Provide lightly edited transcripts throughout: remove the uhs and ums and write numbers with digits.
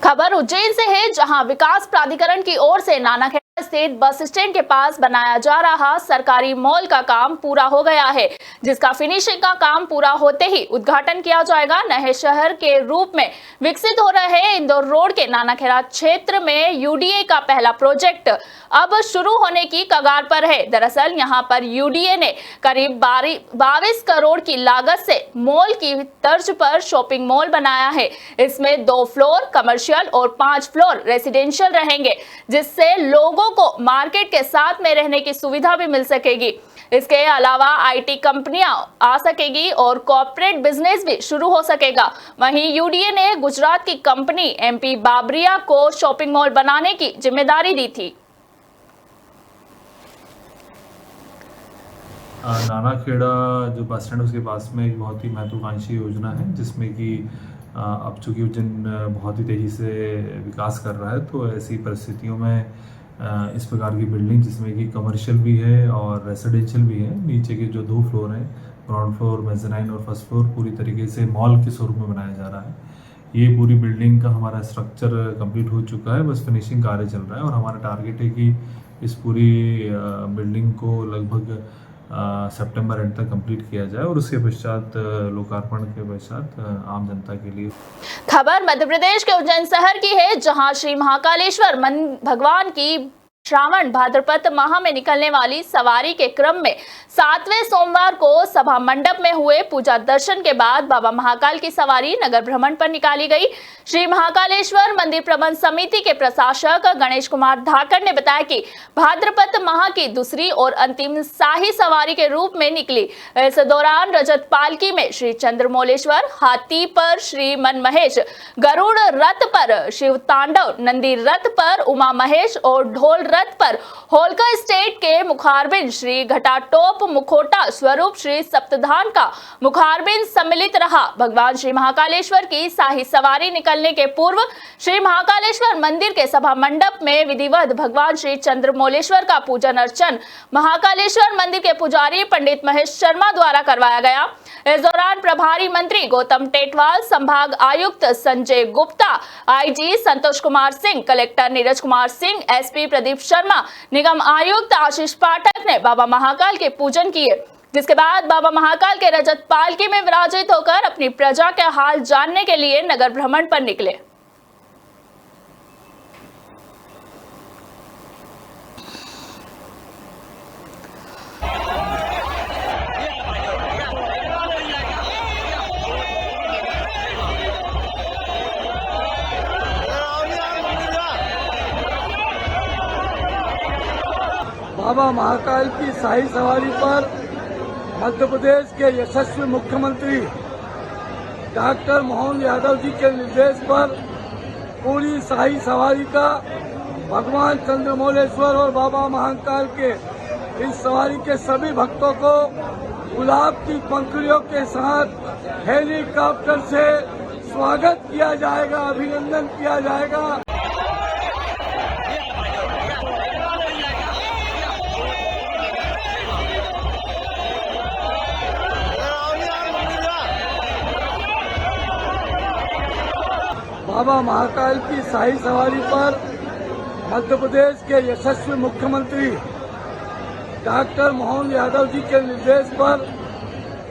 खबर उज्जैन से है, जहां विकास प्राधिकरण की ओर से नानाखेड़ा स्थित बस स्टैंड के पास बनाया जा रहा सरकारी मॉल का काम पूरा हो गया है, जिसका फिनिशिंग का काम पूरा होते ही उद्घाटन किया जाएगा। नए शहर के रूप में विकसित हो रहे इंदौर रोड के नानाखेड़ा क्षेत्र में यूडीए का पहला प्रोजेक्ट अब शुरू होने की कगार पर है। दरअसल यहां पर यूडीए ने करीब 22 करोड़ की लागत से मॉल की तर्ज पर शॉपिंग मॉल बनाया है। इसमें 2 फ्लोर कमर्शियल और 5 फ्लोर रेसिडेंशियल रहेंगे, जिससे लोगों को मार्केट के साथ में रहने की सुविधा भी मिल सकेगी। इसके अलावा आईटी कंपनियां आ सकेगी और कॉर्पोरेट बिजनेस भी शुरू हो सकेगा। वहीं यूडीए ने गुजरात की कंपनी एमपी बाबरिया को शॉपिंग मॉल बनाने की जिम्मेदारी दी थी। नानाखेड़ा जो बस स्टैंड उसके पास में एक बहुत ही महत्वाकांक्षी योजना है, जिसमें कि अब चूँकि उज्जैन बहुत ही तेज़ी से विकास कर रहा है, तो ऐसी परिस्थितियों में इस प्रकार की बिल्डिंग जिसमें कि कमर्शियल भी है और रेसिडेंशियल भी है, नीचे के जो 2 फ्लोर हैं, ग्राउंड फ्लोर, मेज़ानाइन और फर्स्ट फ्लोर, पूरी तरीके से मॉल के स्वरूप में बनाया जा रहा है। ये पूरी बिल्डिंग का हमारा स्ट्रक्चर कंप्लीट हो चुका है, बस फिनिशिंग कार्य चल रहा है और हमारा टारगेट है कि इस पूरी बिल्डिंग को लगभग सितंबर एंड तक कंप्लीट किया जाए और उसके पश्चात लोकार्पण के पश्चात आम जनता के लिए। खबर मध्य प्रदेश के उज्जैन शहर की है, जहां श्री महाकालेश्वर भगवान की श्रावण भाद्रपद माह में निकलने वाली सवारी के क्रम में 7वें सोमवार को सभा मंडप में हुए पूजा दर्शन के बाद बाबा महाकाल की सवारी नगर भ्रमण पर निकाली गई। श्री महाकालेश्वर मंदिर प्रबंध समिति के प्रशासक गणेश कुमार धाकड़ ने बताया कि भाद्रपद माह की दूसरी और अंतिम शाही सवारी के रूप में निकली। इस दौरान रजत पालकी में श्री चंद्रमौलेश्वर, हाथी पर श्री मन महेश, गरुड़ रथ पर शिव तांडव, नंदी रथ पर उमा महेश और ढोल रथ पर होलकर स्टेट के मुखारबिंद श्री घटाटोप मुखोटा स्वरूप श्री सप्तधान का मुखारबिंद सम्मिलित रहा। भगवान श्री महाकालेश्वर की शाही सवारी निकलने के पूर्व श्री महाकालेश्वर मंदिर के सभा मंडप में विधिवत भगवान श्री चंद्रमौलेश्वर का पूजन अर्चन महाकालेश्वर मंदिर के पुजारी पंडित महेश शर्मा द्वारा करवाया गया। इस दौरान प्रभारी मंत्री गौतम टेटवाल, संभाग आयुक्त Sanjay Gupta, IG Santosh Kumar Singh, collector Neeraj Kumar Singh, SP Pradeep Sharma, निगम आयुक्त आशीष पाठक ने बाबा महाकाल के पूजन किए, जिसके बाद बाबा महाकाल के रजत पालकी में विराजित होकर अपनी प्रजा के हाल जानने के लिए नगर भ्रमण पर निकले। बाबा महाकाल की शाही सवारी पर मध्य प्रदेश के यशस्वी मुख्यमंत्री डॉक्टर मोहन यादव जी के निर्देश पर पूरी शाही सवारी का भगवान चंद्रमौलेश्वर और बाबा महाकाल के इस सवारी के सभी भक्तों को गुलाब की पंखुड़ियों के साथ हेलीकॉप्टर से स्वागत किया जाएगा, अभिनंदन किया जाएगा। बाबा महाकाल की शाही सवारी पर मध्य प्रदेश के यशस्वी मुख्यमंत्री डॉक्टर मोहन यादव जी के निर्देश पर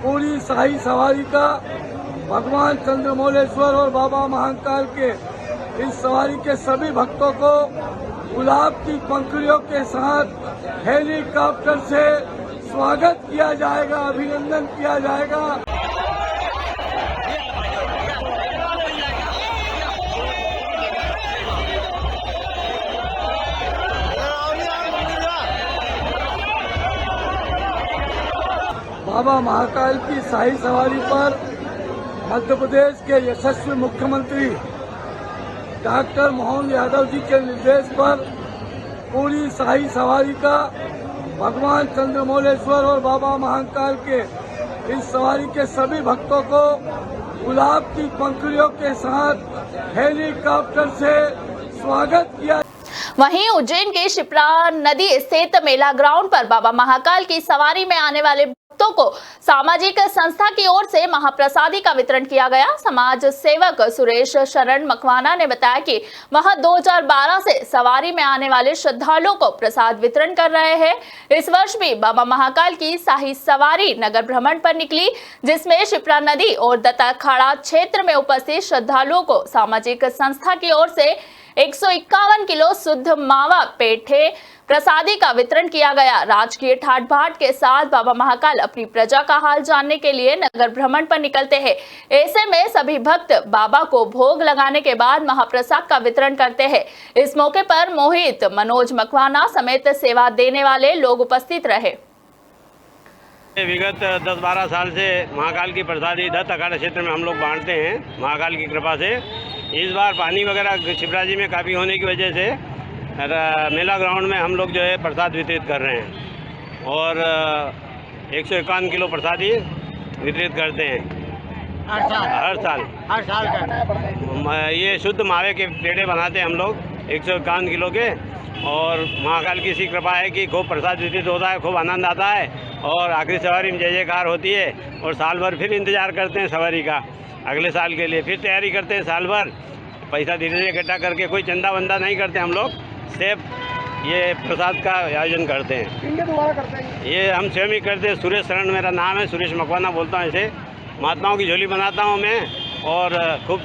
पूरी शाही सवारी का भगवान चंद्रमौलेश्वर और बाबा महाकाल के इस सवारी के सभी भक्तों को गुलाब की पंखुड़ियों के साथ हेलीकॉप्टर से स्वागत किया जाएगा, अभिनंदन किया जाएगा। बाबा महाकाल की शाही सवारी पर मध्य प्रदेश के यशस्वी मुख्यमंत्री डॉक्टर मोहन यादव जी के निर्देश पर पूरी शाही सवारी का भगवान चंद्रमौलेश्वर और बाबा महाकाल के इस सवारी के सभी भक्तों को गुलाब की पंखुड़ियों के साथ हेलीकॉप्टर से स्वागत किया। वहीं उज्जैन के शिप्रा नदी स्थित मेला ग्राउंड पर बाबा महाकाल की सवारी में आने वाले को सामाजिक संस्था की ओर से महाप्रसादी का वितरण किया गया। समाज सेवक सुरेश शरण मकवाना ने बताया कि वह 2012 से सवारी में आने वाले श्रद्धालुओं को प्रसाद वितरण कर रहे हैं। इस वर्ष भी बाबा महाकाल की शाही सवारी नगर भ्रमण पर निकली, जिसमें शिप्रा नदी और दत्ता अखाड़ा क्षेत्र में उपस्थित श्रद्धालुओं को सामाजिक संस्था की ओर से 151 किलो शुद्ध मावा पेठे प्रसादी का वितरण किया गया। राजकीय ठाट बाट के साथ बाबा महाकाल अपनी प्रजा का हाल जानने के लिए नगर भ्रमण पर निकलते हैं। ऐसे में सभी भक्त बाबा को भोग लगाने के बाद महाप्रसाद का वितरण करते हैं। इस मौके पर मोहित, मनोज मकवाना समेत सेवा देने वाले लोग उपस्थित रहे। विगत 10-12 साल से महाकाल की प्रसादी दत्त अखाड़ा क्षेत्र में हम लोग बांटते हैं महाकाल की कृपा से। इस बार पानी वगैरह शिप्रा जी में काफ़ी होने की वजह से मेला ग्राउंड में हम लोग जो है प्रसाद वितरित कर रहे हैं और 151 किलो प्रसादी वितरित करते हैं हर साल ये शुद्ध मावे के पेड़े बनाते हैं हम लोग 151 किलो के। और महाकाल की इसी कृपा है कि खूब प्रसाद वितरित होता है, खूब आनंद आता है और आखिरी सवारी में जय जयकार होती है। और साल भर फिर इंतज़ार करते हैं सवारी का, अगले साल के लिए फिर तैयारी करते हैं साल भर। पैसा धीरे धीरे इकट्ठा करके कोई चंदा वंदा नहीं करते हम लोग, सिर्फ ये प्रसाद का आयोजन करते हैं। ये हम स्वयं ही करते हैं। सुरेश शरण मेरा नाम है, सुरेश मकवाना बोलता हूँ। ऐसे महात्माओं की झोली बनाता हूँ मैं और खूब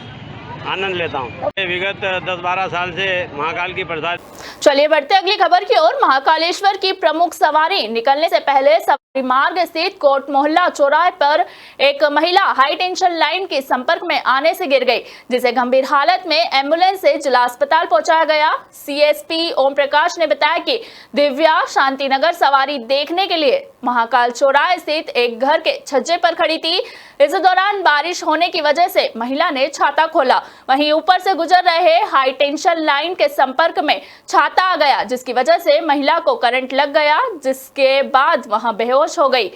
आनंद लेता हूँ। विगत 10-12 साल से महाकाल की प्रसाद। चलिए बढ़ते अगली खबर की ओर। महाकालेश्वर की प्रमुख सवारी निकलने से पहले सवारी मार्ग स्थित कोट मोहल्ला चौराहे पर एक महिला हाई टेंशन लाइन के संपर्क में आने से गिर गई, जिसे गंभीर हालत में एम्बुलेंस से जिला अस्पताल पहुंचाया गया। सीएसपी ओम प्रकाश ने बताया कि दिव्या शांतिनगर सवारी देखने के लिए महाकाल चौराहे स्थित एक घर के छज्जे पर खड़ी थी। इस दौरान बारिश होने की वजह से महिला ने छाता खोला, वहीं ऊपर से गुजर रहे हाई टेंशन लाइन के संपर्क में छाता आ गया, जिसकी वजह से महिला को करंट लग गया, जिसके बाद वहां बेहोश हो गई।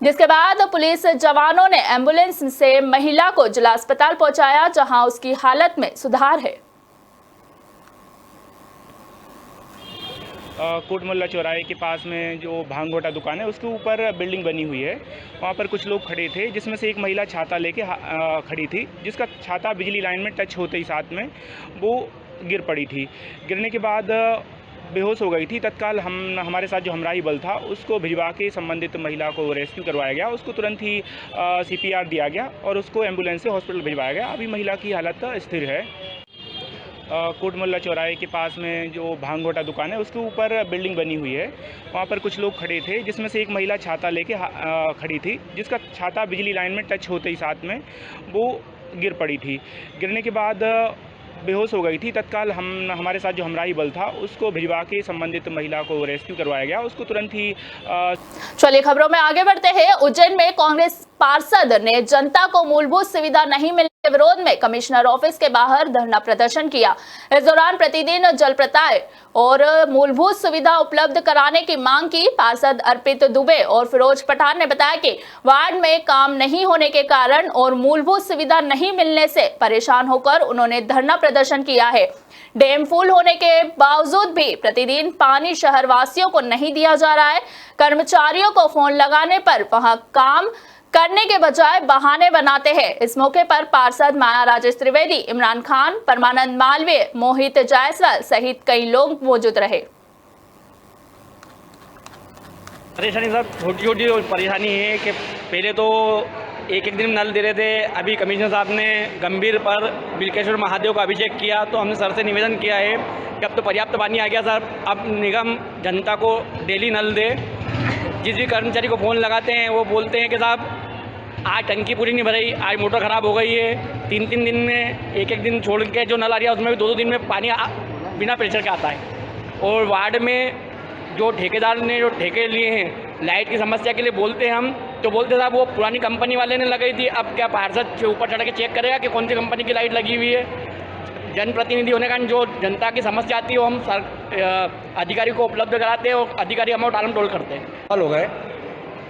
जिसके बाद पुलिस जवानों ने एम्बुलेंस से महिला को जिला अस्पताल पहुंचाया, जहां उसकी हालत में सुधार है। कोट मोहल्ला चौराहे के पास में जो भांगोटा दुकान है उसके ऊपर बिल्डिंग बनी हुई है। वहाँ पर कुछ लोग खड़े थे, जिसमें से एक महिला छाता लेके खड़ी थी, जिसका छाता बिजली लाइन में टच होते ही साथ में वो गिर पड़ी थी। गिरने के बाद बेहोश हो गई थी। तत्काल हमारे साथ जो हमराही बल था उसको भिजवा के संबंधित महिला को रेस्क्यू करवाया गया। उसको तुरंत ही CPR दिया गया और उसको एम्बुलेंस से हॉस्पिटल भिजवाया गया। अभी महिला की हालत स्थिर है। कोट मोहल्ला चौराहे के पास में जो भांगोटा दुकान है उसके ऊपर बिल्डिंग बनी हुई है। वहाँ पर कुछ लोग खड़े थे, जिसमें से एक महिला छाता लेके खड़ी थी, जिसका छाता बिजली लाइन में टच होते ही साथ में वो गिर पड़ी थी। गिरने के बाद बेहोश हो गई थी। तत्काल हमारे साथ जो हमराही बल था उसको भिजवा के संबंधित महिला को रेस्क्यू करवाया गया। उसको तुरंत ही चलिए खबरों में आगे बढ़ते हैं। उज्जैन में कांग्रेस पार्षद ने जनता को मूलभूत सुविधा नहीं मिलने के विरोध में कमिश्नर ऑफिस के बाहर धरना प्रदर्शन किया। इस दौरान प्रतिदिन जल प्रदाय और मूलभूत सुविधा उपलब्ध कराने की मांग की। पार्षद अर्पित दुबे और फिरोज पठान ने बताया कि वार्ड में काम नहीं होने के कारण और मूलभूत सुविधा नहीं मिलने से परेशान होकर उन्होंने धरना प्रदर्शन किया है। डैम फुल होने के बावजूद भी प्रतिदिन पानी शहर वासियों को नहीं दिया जा रहा है। कर्मचारियों को फोन लगाने पर वहां काम करने के बजाय बहाने बनाते हैं। इस मौके पर पार्षद माया राजेश त्रिवेदी, इमरान खान, परमानंद मालवीय, मोहित जायसवाल सहित कई लोग मौजूद रहे। परेशानी सर छोटी छोटी परेशानी है कि पहले तो एक दिन नल दे रहे थे। अभी कमिश्नर साहब ने गंभीर पर बिलकेश्वर महादेव का अभिषेक किया तो हमने सर से निवेदन किया है कि अब तो पर्याप्त पानी आ गया सर, अब निगम जनता को डेली नल दे। जिस भी कर्मचारी को फ़ोन लगाते हैं वो बोलते हैं कि साहब आज टंकी पूरी नहीं भराई, आज मोटर ख़राब हो गई है। 3-3 दिन में एक दिन छोड़ के जो नल आ रहा है उसमें भी 2-2 दिन में पानी बिना प्रेशर के आता है। और वार्ड में जो ठेकेदार ने जो ठेके लिए हैं लाइट की समस्या के लिए बोलते हैं हम तो बोलते साहब वो पुरानी कंपनी वाले ने लगाई थी। अब क्या पार्षद ऊपर चढ़ के चेक करेगा कि कौन सी कंपनी की लाइट लगी हुई है। जनप्रतिनिधि होने का जो जनता की समस्या आती है वो हम अधिकारी को उपलब्ध कराते हैं और अधिकारी अमाउंट आलम टोल करते हैं। साल हो गए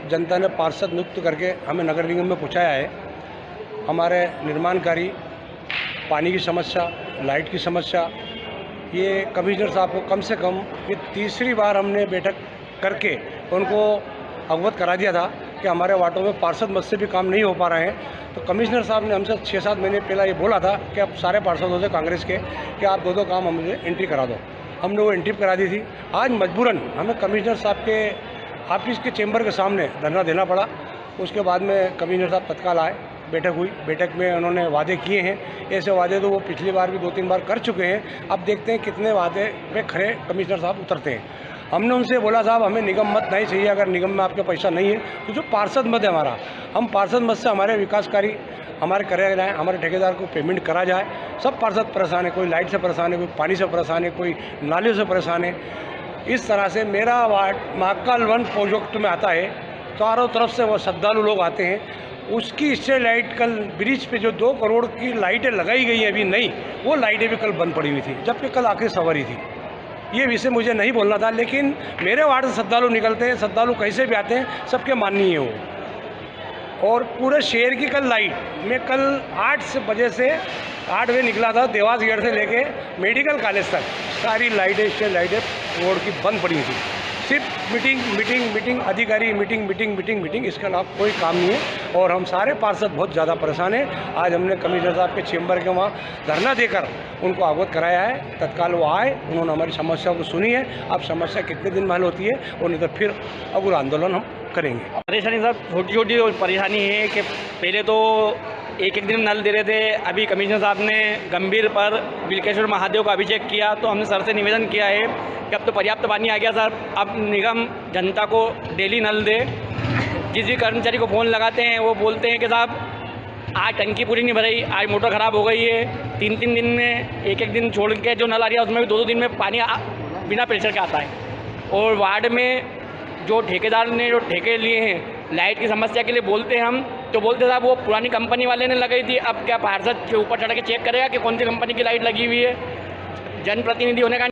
जनता ने पार्षद नियुक्त करके हमें नगर निगम में पहुँचाया है। हमारे निर्माण कार्य, पानी की समस्या, लाइट की समस्या, ये कमिश्नर साहब को कम से कम ये तीसरी बार हमने बैठक करके उनको अवगत करा दिया था कि हमारे वार्डों में पार्षद मद से भी काम नहीं हो पा रहे हैं। तो कमिश्नर साहब ने हमसे 6-7 महीने पहला ये बोला था कि अब सारे पार्षदों से कांग्रेस के कि आप 2-2 काम हमें एंट्री करा दो। हमने वो एंट्री करा दी थी। आज मजबूरन हमें कमिश्नर साहब के ऑफिस के चेंबर के सामने धरना देना पड़ा। उसके बाद में कमिश्नर साहब तत्काल आए, बैठक हुई। बैठक में उन्होंने वादे किए हैं, ऐसे वादे तो वो पिछली बार भी 2-3 बार कर चुके हैं। अब देखते हैं कितने वादे में खरे कमिश्नर साहब उतरते हैं। हमने उनसे बोला साहब हमें निगम मत नहीं चाहिए, अगर निगम में आपके पैसा नहीं है तो जो पार्षद मद है हमारा, हम पार्षद मद से हमारे विकास कार्य हमारे करे जाए, हमारे ठेकेदार को पेमेंट करा जाए। सब पार्षद परेशान है, कोई लाइट से परेशान है, कोई पानी से परेशान है, कोई नालियों से परेशान है। इस तरह से मेरा वार्ड महाकाल 1 प्रोजेक्ट में आता है, चारों तरफ से वो श्रद्धालु लोग आते हैं। उसकी स्ट्रीट लाइट कल ब्रिज पे जो 2 करोड़ की लाइटें लगाई गई हैं अभी नहीं, वो लाइटें भी कल बंद पड़ी हुई थी, जबकि कल आखिरी सवारी थी। ये विषय मुझे नहीं बोलना था, लेकिन मेरे वार्ड से श्रद्धालु निकलते हैं, श्रद्धालु कैसे भी आते हैं, सबके माननीय है वो। और पूरे शहर की कल लाइट, मैं कल 8 बजे से 8 बजे निकला था, देवास गेट से लेके मेडिकल कॉलेज तक सारी लाइटें स्ट्रीट लाइटें रोड की बंद पड़ी थी। सिर्फ मीटिंग अधिकारी मीटिंग, इसके अलावा कोई काम नहीं है। और हम सारे पार्षद बहुत ज़्यादा परेशान हैं। आज हमने कमिश्नर साहब के चेंबर के वहाँ धरना देकर उनको अवगत कराया है। तत्काल वो आए, उन्होंने हमारी समस्याओं को सुनी है। अब समस्या कितने दिन में हल होती है और नहीं तो फिर अगुर आंदोलन हम करेंगे। परेशानी सर छोटी छोटी परेशानी है कि पहले तो एक दिन नल दे रहे थे, अभी कमिश्नर साहब ने गंभीर पर बिलकेश्वर महादेव का अभिषेक किया तो हमने सर से निवेदन किया है कि अब तो पर्याप्त पानी आ गया सर, अब निगम जनता को डेली नल दे। जिस भी कर्मचारी को फ़ोन लगाते हैं वो बोलते हैं कि साहब आज टंकी पूरी नहीं भराई, आज मोटर ख़राब हो गई है। 3-3 दिन में एक दिन छोड़ के जो नल आ रही है उसमें भी 2-2 दिन में पानी बिना प्रेशर के आता है। और वार्ड में जो ठेकेदार ने जो ठेके लिए हैं लाइट की समस्या के लिए बोलते हैं हम, तो बोलते साहब वो पुरानी कंपनी वाले ने लगाई थी, अब क्या पार्षद के ऊपर चढ़ के चेक करेगा कि कौन सी कंपनी की लाइट लगी हुई है। जनप्रतिनिधि होने का